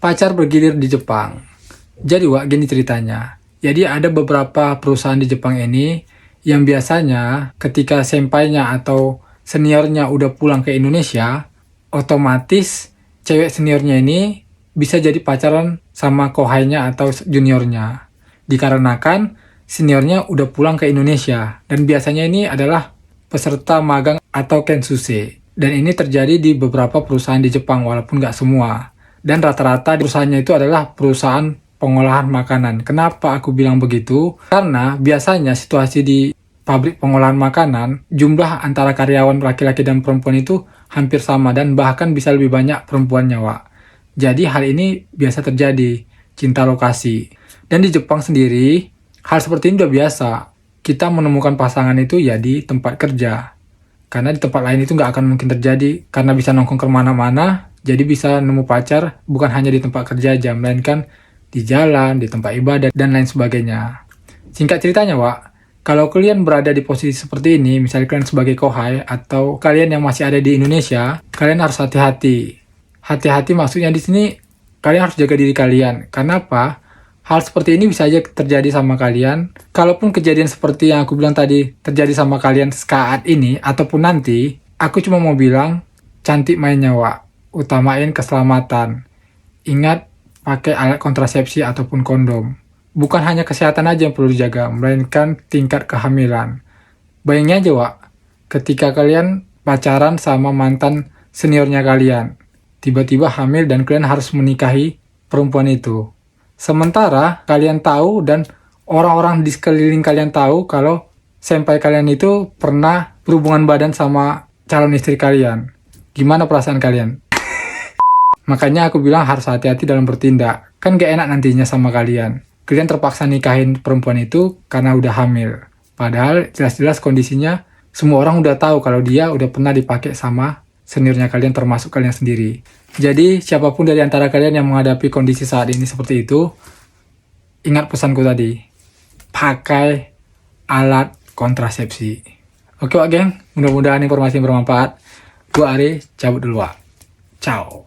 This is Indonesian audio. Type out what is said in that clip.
pacar bergilir di Jepang. Jadi Wak, gini ceritanya. Jadi ada beberapa perusahaan di Jepang ini yang biasanya ketika sempainya atau seniornya udah pulang ke Indonesia, otomatis cewek seniornya ini bisa jadi pacaran sama kohainya atau juniornya. Dikarenakan seniornya udah pulang ke Indonesia. Dan biasanya ini adalah peserta magang atau kensuse. Dan ini terjadi di beberapa perusahaan di Jepang, walaupun nggak semua. Dan rata-rata perusahaannya itu adalah perusahaan pengolahan makanan. Kenapa aku bilang begitu? Karena biasanya situasi di pabrik pengolahan makanan, jumlah antara karyawan laki-laki dan perempuan itu hampir sama dan bahkan bisa lebih banyak perempuannya, Wak. Jadi hal ini biasa terjadi, cinta lokasi. Dan di Jepang sendiri, hal seperti ini udah biasa. Kita menemukan pasangan itu ya di tempat kerja. Karena di tempat lain itu nggak akan mungkin terjadi, karena bisa nongkrong kemana-mana, jadi bisa nemu pacar bukan hanya di tempat kerja aja, melainkan di jalan, di tempat ibadah, dan lain sebagainya. Singkat ceritanya, Wak, kalau kalian berada di posisi seperti ini, misalnya kalian sebagai kohai, atau kalian yang masih ada di Indonesia, kalian harus hati-hati. Hati-hati maksudnya di sini, kalian harus jaga diri kalian. Karena apa? Hal seperti ini bisa aja terjadi sama kalian. Kalaupun kejadian seperti yang aku bilang tadi terjadi sama kalian saat ini ataupun nanti, aku cuma mau bilang, cantik mainnya, Wak. Utamain keselamatan. Ingat, pakai alat kontrasepsi ataupun kondom. Bukan hanya kesehatan aja yang perlu dijaga, melainkan tingkat kehamilan. Bayangin aja, Wak, ketika kalian pacaran sama mantan seniornya kalian, tiba-tiba hamil dan kalian harus menikahi perempuan itu. Sementara kalian tahu dan orang-orang di sekeliling kalian tahu kalau senpai kalian itu pernah berhubungan badan sama calon istri kalian. Gimana perasaan kalian? Makanya aku bilang harus hati-hati dalam bertindak. Kan gak enak nantinya sama kalian. Kalian terpaksa nikahin perempuan itu karena udah hamil. Padahal jelas-jelas kondisinya semua orang udah tahu kalau dia udah pernah dipakai sama seniornya kalian, termasuk kalian sendiri. Jadi siapapun dari antara kalian yang menghadapi kondisi saat ini seperti itu, ingat pesanku tadi, pakai alat kontrasepsi. Oke Wak geng, mudah-mudahan informasi yang bermanfaat. Gua Ari, cabut dulu Wak. Ciao.